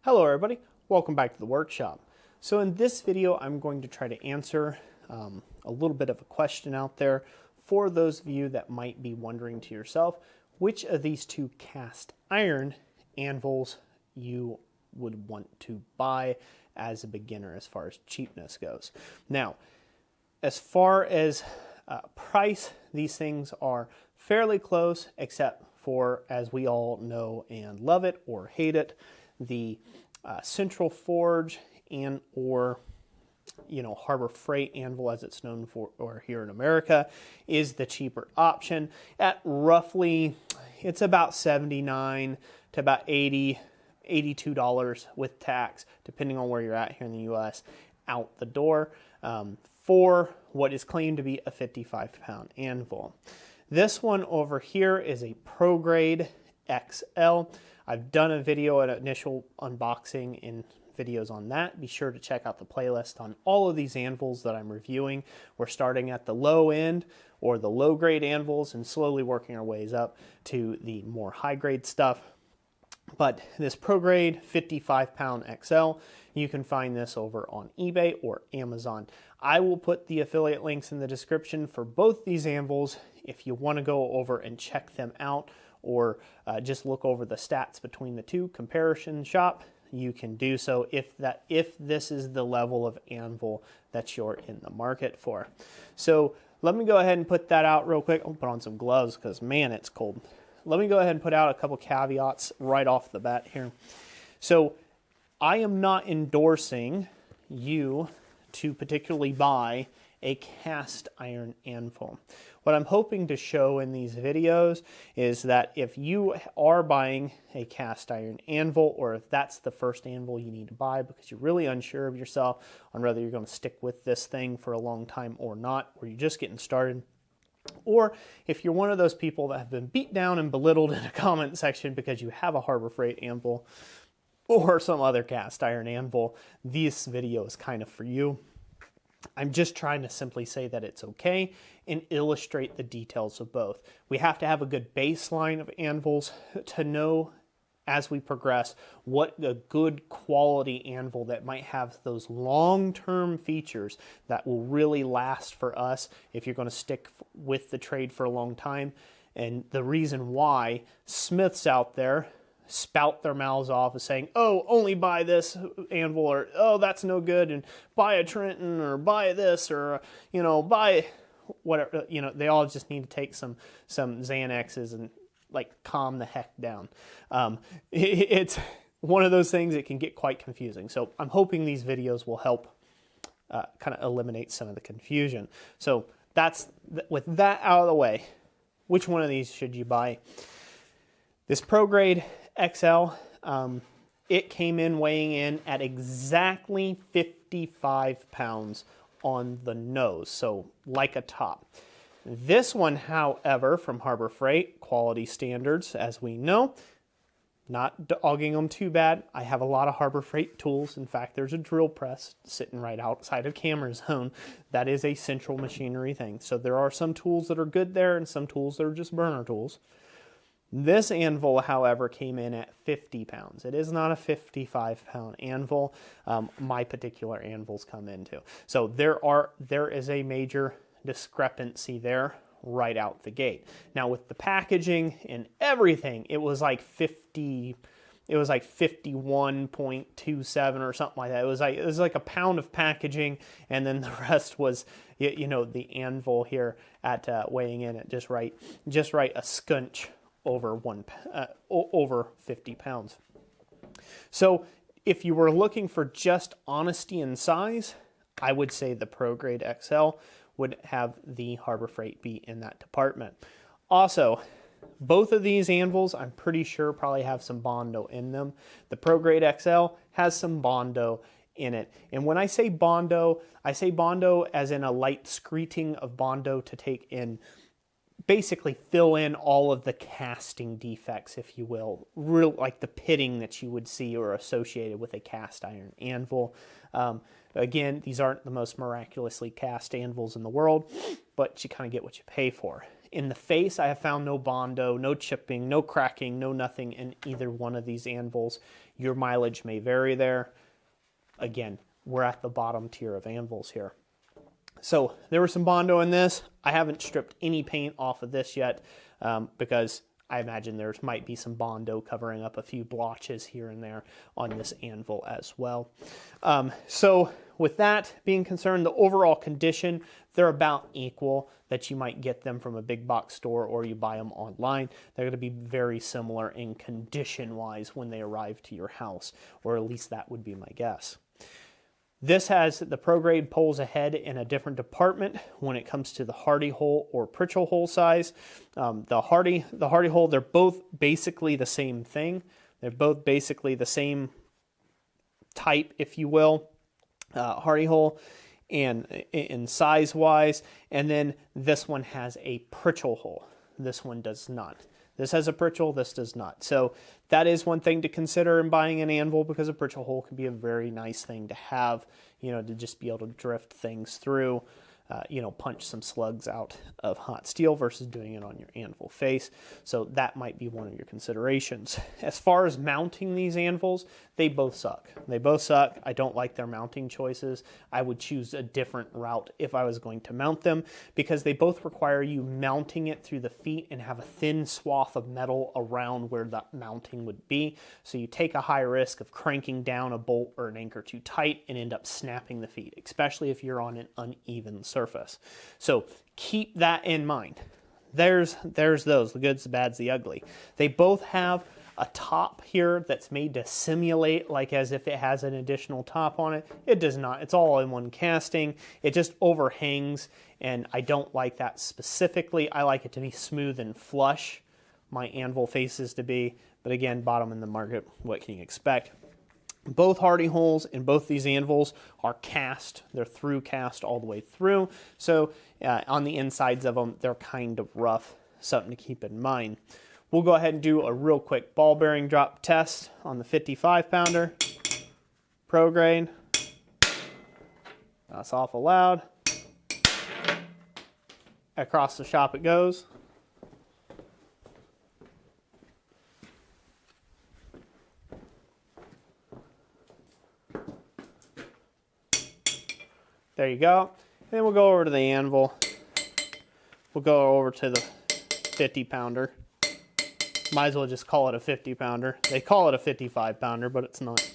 Hello everybody, welcome back to the workshop. So in this video I'm going to try to answer a little bit of a question out there for those of you that might be wondering to yourself which of these two cast iron anvils you would want to buy as a beginner as far as cheapness goes. Now, as far as price, these things are fairly close except for, as we all know and love it or hate it, the Central Forge and or Harbor Freight anvil, as it's known for or here in America, is the cheaper option at roughly, it's about $79 to about $82 with tax, depending on where you're at here in the US, out the door for what is claimed to be a 55-pound anvil. This one over here is a Pro Grade XL. I've done a video, an initial unboxing and videos on that. Be sure to check out the playlist on all of these anvils that I'm reviewing. We're starting at the low end or the low grade anvils and slowly working our ways up to the more high grade stuff. But this Pro Grade 55-pound XL, you can find this over on eBay or Amazon. I will put the affiliate links in the description for both these anvils if you want to go over and check them out, or just look over the stats between the two, comparison shop. You can do so if this is the level of anvil that you're in the market for. So let me go ahead and put that out real quick. I'll put on some gloves because man, it's cold. Let me go ahead and put out a couple caveats right off the bat here. So I am not endorsing you to particularly buy a cast iron anvil. What I'm hoping to show in these videos is that if you are buying a cast iron anvil, or if that's the first anvil you need to buy because you're really unsure of yourself on whether you're going to stick with this thing for a long time or not, or you're just getting started, or if you're one of those people that have been beat down and belittled in a comment section because you have a Harbor Freight anvil or some other cast iron anvil, this video is kind of for you. I'm just trying to simply say that it's okay and illustrate the details of both. We have to have a good baseline of anvils to know as we progress what a good quality anvil that might have those long-term features that will really last for us if you're going to stick with the trade for a long time. And the reason why smiths out there spout their mouths off as saying, oh, only buy this anvil, or oh, that's no good, and buy a Trenton, or buy this, or buy whatever. They all just need to take some Xanaxes and like calm the heck down. It's one of those things that can get quite confusing. So I'm hoping these videos will help kind of eliminate some of the confusion. So with that out of the way, which one of these should you buy? This Pro Grade XL, it came in weighing in at exactly 55 pounds on the nose, so like a top. This one, however, from Harbor Freight, quality standards, as we know, not dogging them too bad. I have a lot of Harbor Freight tools. In fact, there's a drill press sitting right outside of Camera Zone. That is a central machinery thing. So there are some tools that are good there and some tools that are just burner tools. This anvil, however, came in at 50 pounds. It is not a 55-pound anvil. My particular anvils come into. So there is a major discrepancy there right out the gate. Now with the packaging and everything, it was like 51.27 or something like that. It was like a pound of packaging, and then the rest was the anvil here at weighing in at just right a scunch over over 50 pounds. So if you were looking for just honesty and size, I would say the Pro Grade XL would have the Harbor Freight be in that department. Also, both of these anvils, I'm pretty sure, probably have some Bondo in them. The Pro Grade XL has some Bondo in it. And when I say Bondo as in a light screeting of Bondo to take in, basically fill in all of the casting defects, if you will, like the pitting that you would see or associated with a cast iron anvil. Again, these aren't the most miraculously cast anvils in the world, but you kind of get what you pay for. In the face, I have found no Bondo, no chipping, no cracking, no nothing in either one of these anvils. Your mileage may vary there. Again, we're at the bottom tier of anvils here. So there was some Bondo in this. I haven't stripped any paint off of this yet because I imagine there might be some Bondo covering up a few blotches here and there on this anvil as well. So with that being concerned, the overall condition, they're about equal, that you might get them from a big box store or you buy them online. They're going to be very similar in condition-wise when they arrive to your house, or at least that would be my guess. This has the ProGrade pulls ahead in a different department when it comes to the Hardy hole or Pritchell hole size. The Hardy hole, they're both basically the same thing. They're both basically the same type, if you will, Hardy hole and in size wise. And then this one has a Pritchell hole. This one does not. This has a Pritchell, this does not. So that is one thing to consider in buying an anvil, because a Pritchell hole can be a very nice thing to have, you know, to just be able to drift things through, you know, punch some slugs out of hot steel versus doing it on your anvil face. So that might be one of your considerations. As far as mounting these anvils, they both suck. They both suck. I don't like their mounting choices. I would choose a different route if I was going to mount them, because they both require you mounting it through the feet and have a thin swath of metal around where that mounting would be. So you take a high risk of cranking down a bolt or an anchor too tight and end up snapping the feet, especially if you're on an uneven surface. So keep that in mind. There's those, the goods, the bads, the ugly. They both have a top here that's made to simulate like as if it has an additional top on it. It does not. It's all in one casting. It just overhangs, and I don't like that specifically. I like it to be smooth and flush, my anvil faces to be. But again, bottom in the market, what can you expect? Both Hardy holes in both these anvils are cast. They're through cast all the way through. So on the insides of them, they're kind of rough. Something to keep in mind. We'll go ahead and do a real quick ball bearing drop test on the 55 pounder. ProGrade. That's awful loud. Across the shop it goes. There you go. And then we'll go over to the anvil. We'll go over to the 50 pounder. Might as well just call it a 50 pounder. They call it a 55 pounder, but it's not.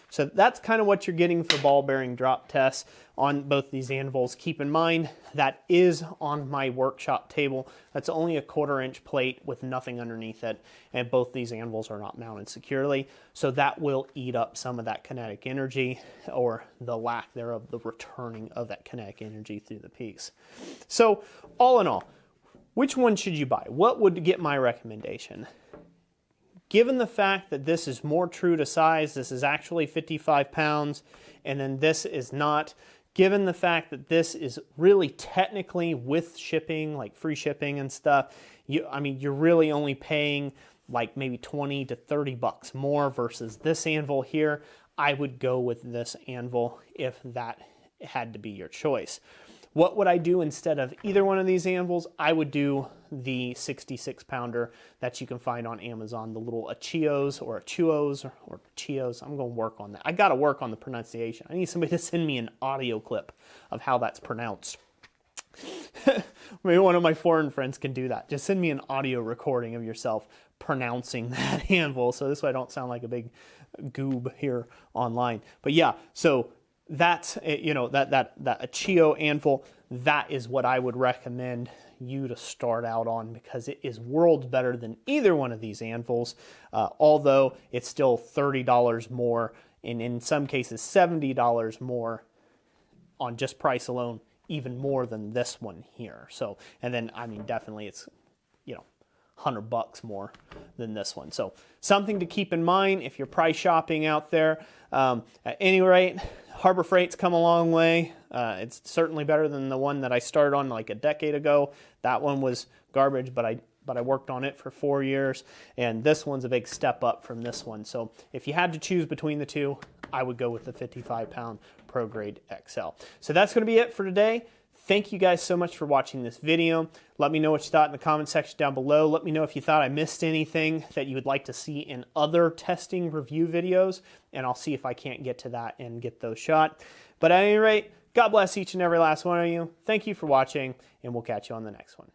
So that's kind of what you're getting for ball bearing drop tests on both these anvils. Keep in mind that is on my workshop table. That's only a 1/4 inch plate with nothing underneath it, and both these anvils are not mounted securely. So that will eat up some of that kinetic energy, or the lack thereof, the returning of that kinetic energy through the piece. So all in all, which one should you buy? What would get my recommendation? Given the fact that this is more true to size, this is actually 55 pounds, and then this is not, given the fact that this is really technically with shipping, like free shipping and stuff, I mean, you're really only paying like maybe 20 to 30 bucks more versus this anvil here. I would go with this anvil if that had to be your choice. What would I do instead of either one of these anvils? I would do the 66 pounder that you can find on Amazon, the little Achios or Achuos or Chios. I'm going to work on that. I got to work on the pronunciation. I need somebody to send me an audio clip of how that's pronounced. Maybe one of my foreign friends can do that. Just send me an audio recording of yourself pronouncing that anvil, so this way I don't sound like a big goob here online. But yeah, so that's, you know, that Achio anvil, that is what I would recommend you to start out on, because it is worlds better than either one of these anvils, although it's still $30 more, and in some cases $70 more on just price alone, even more than this one here. So, and then, I mean, definitely it's, you know, 100 bucks more than this one. So something to keep in mind if you're price shopping out there. At any rate, Harbor Freight's come a long way. It's certainly better than the one that I started on like a decade ago. That one was garbage, but I worked on it for 4 years, and this one's a big step up from this one. So if you had to choose between the two, I would go with the 55 pound ProGrade XL. So that's going to be it for today. Thank you guys so much for watching this video. Let me know what you thought in the comment section down below. Let me know if you thought I missed anything that you would like to see in other testing review videos, and I'll see if I can't get to that and get those shot. But at any rate, God bless each and every last one of you. Thank you for watching, and we'll catch you on the next one.